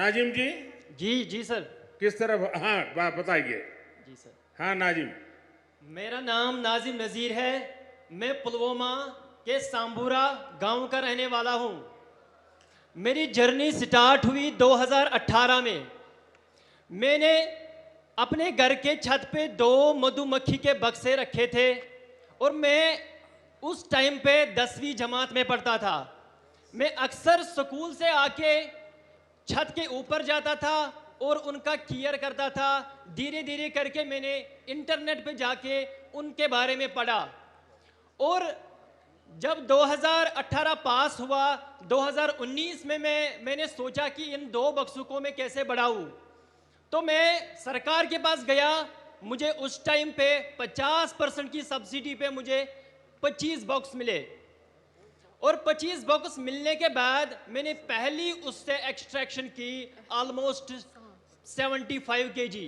नाजिम जी, जी sir. किस तरफ? हाँ, बताइए। जी सर। हाँ नाजिम। मेरा नाम नाजिम नज़ीर है। मैं पुलवामा के सांबूरा गांव का रहने वाला हूं। मेरी जर्नी स्टार्ट हुई 2018 में। मैंने अपने घर के छत पे 2 मधुमक्खी के बक्से रखे थे और मैं उस टाइम पे 10वीं जमात में पढ़ता था। मैं अक्सर स्कूल से आके छत के ऊपर जाता था और उनका केयर करता था। धीरे धीरे करके मैंने इंटरनेट पे जाके उनके बारे में पढ़ा और जब 2018 पास हुआ, 2019 में मैंने सोचा कि इन 2 बक्सों को मैं कैसे बढ़ाऊं। तो मैं सरकार के पास गया। मुझे उस टाइम पे 50% की सब्सिडी पे मुझे 25 बॉक्स मिले और 25 बॉक्स मिलने के बाद मैंने पहली उससे एक्सट्रैक्शन की ऑलमोस्ट 75 केजी।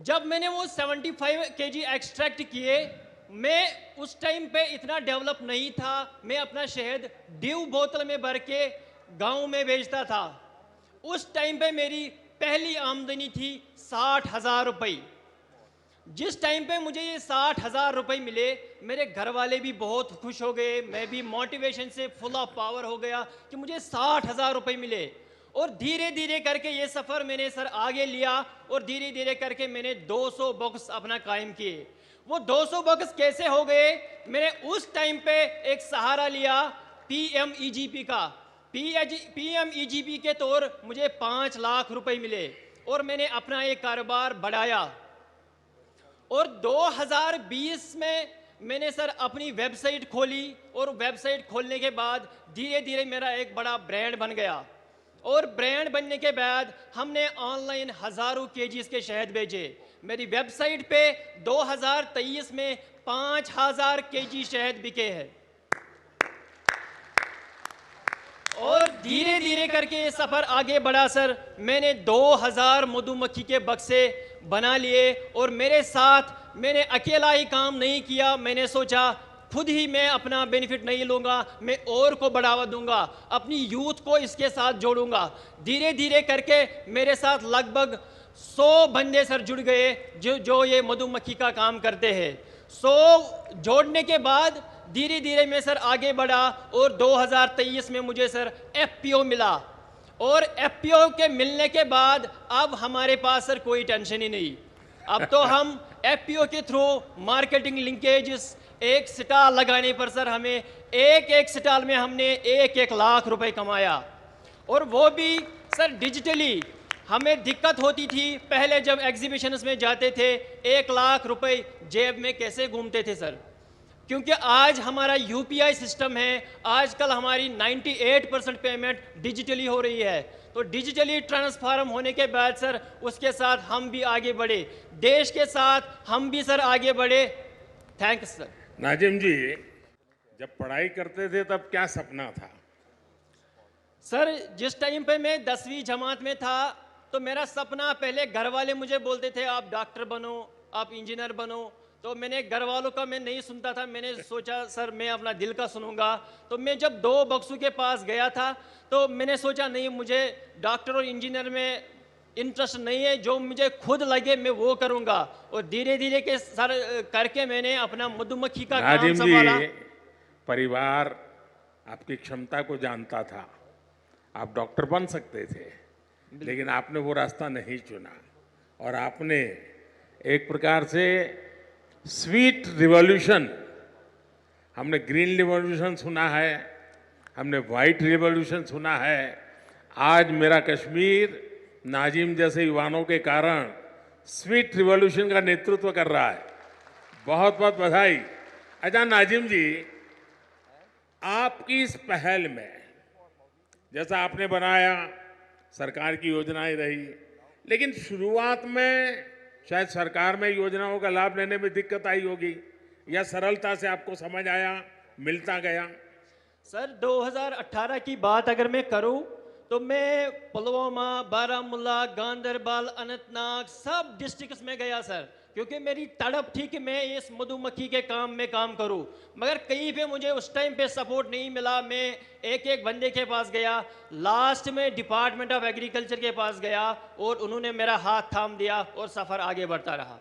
जब मैंने वो 75 केजी एक्सट्रैक्ट किए, मैं उस टाइम पे इतना डेवलप नहीं था। मैं अपना शहद ड्यू बोतल में भर के गांव में बेचता था। उस टाइम पे मेरी पहली आमदनी थी 60,000 रुपये। जिस टाइम पे मुझे ये 60,000 रुपये मिले, मेरे घर वाले भी बहुत खुश हो गए। मैं भी मोटिवेशन से फुल ऑफ पावर हो गया कि मुझे 60,000 रुपये मिले। और धीरे धीरे करके ये सफ़र मैंने सर आगे लिया और धीरे धीरे करके मैंने 200 बॉक्स अपना कायम किए। वो 200 बॉक्स कैसे हो गए? मैंने उस टाइम पे एक सहारा लिया PMEGP का। PMEGP के तौर मुझे 5 लाख रुपए मिले और मैंने अपना एक कारोबार बढ़ाया। और 2020 में मैंने सर अपनी वेबसाइट खोली और वेबसाइट खोलने के बाद धीरे धीरे मेरा एक बड़ा ब्रांड बन गया। और ब्रांड बनने के बाद हमने ऑनलाइन हज़ारों केजीज के शहद बेचे। मेरी वेबसाइट पे 2023 में 5,000 केजी शहद बिके हैं। और धीरे धीरे करके ये सफ़र आगे बढ़ा सर। मैंने 2000 मधुमक्खी के बक्से बना लिए और मेरे साथ मैंने अकेला ही काम नहीं किया। मैंने सोचा खुद ही मैं अपना बेनिफिट नहीं लूँगा, मैं और को बढ़ावा दूंगा, अपनी यूथ को इसके साथ जोड़ूंगा। धीरे धीरे करके मेरे साथ लगभग 100 बंदे सर जुड़ गए जो ये मधुमक्खी का काम करते हैं। 100 जोड़ने के बाद धीरे धीरे मैं सर आगे बढ़ा और 2023 में मुझे सर FPO मिला। और FPO के मिलने के बाद अब हमारे पास सर कोई टेंशन ही नहीं। अब तो हम FPO के थ्रू मार्केटिंग लिंकेजेस, एक स्टॉल लगाने पर सर हमें एक स्टॉल में हमने 1-1 लाख रुपए कमाया। और वो भी सर डिजिटली। हमें दिक्कत होती थी पहले जब एग्जीबिशंस में जाते थे, 1 लाख रुपए जेब में कैसे घूमते थे सर, क्योंकि आज हमारा UPI सिस्टम है। आजकल हमारी 98% पेमेंट डिजिटली हो रही है। तो डिजिटली ट्रांसफॉर्म होने के बाद सर उसके साथ हम भी आगे बढ़े, देश के साथ हम भी सर आगे बढ़े। Thanks sir. नाजिम जी, जब पढ़ाई करते थे तब क्या सपना था? सर जिस टाइम पे मैं 10वीं जमात में था तो मेरा सपना, पहले घर वाले मुझे बोलते थे आप डॉक्टर बनो, आप इंजीनियर बनो। तो मैंने घर वालों का मैं नहीं सुनता था। मैंने सोचा सर मैं अपना दिल का सुनूंगा। तो मैं जब 2 बक्सों के पास गया था तो मैंने सोचा नहीं, मुझे डॉक्टर और इंजीनियर में इंटरेस्ट नहीं है, जो मुझे खुद लगे मैं वो करूंगा। और धीरे धीरे के सर करके मैंने अपना मधुमक्खी का काम नाजिम संभाला। जी, परिवार आपकी क्षमता को जानता था, आप डॉक्टर बन सकते थे, लेकिन आपने वो रास्ता नहीं चुना और आपने एक प्रकार से स्वीट रिवॉल्यूशन, हमने ग्रीन रिवॉल्यूशन सुना है, हमने वाइट रिवॉल्यूशन सुना है। आज मेरा कश्मीर नाजिम जैसे युवाओं के कारण स्वीट रिवॉल्यूशन का नेतृत्व कर रहा है। बहुत बहुत बधाई। अच्छा नाजिम जी, आपकी इस पहल में जैसा आपने बनाया, सरकार की योजनाएं रही, लेकिन शुरुआत में शायद सरकार में योजनाओं का लाभ लेने में दिक्कत आई होगी, या सरलता से आपको समझ आया, मिलता गया? सर 2018 की बात अगर मैं करूं तो मैं पुलवामा, बारामूला, गांदरबल, अनंतनाग सब डिस्ट्रिक्ट्स में गया सर, क्योंकि मेरी तड़प थी कि मैं इस मधुमक्खी के काम में काम करूं। मगर कहीं पे मुझे उस टाइम पे सपोर्ट नहीं मिला। मैं एक एक बंदे के पास गया, लास्ट में डिपार्टमेंट ऑफ एग्रीकल्चर के पास गया और उन्होंने मेरा हाथ थाम दिया और सफ़र आगे बढ़ता रहा।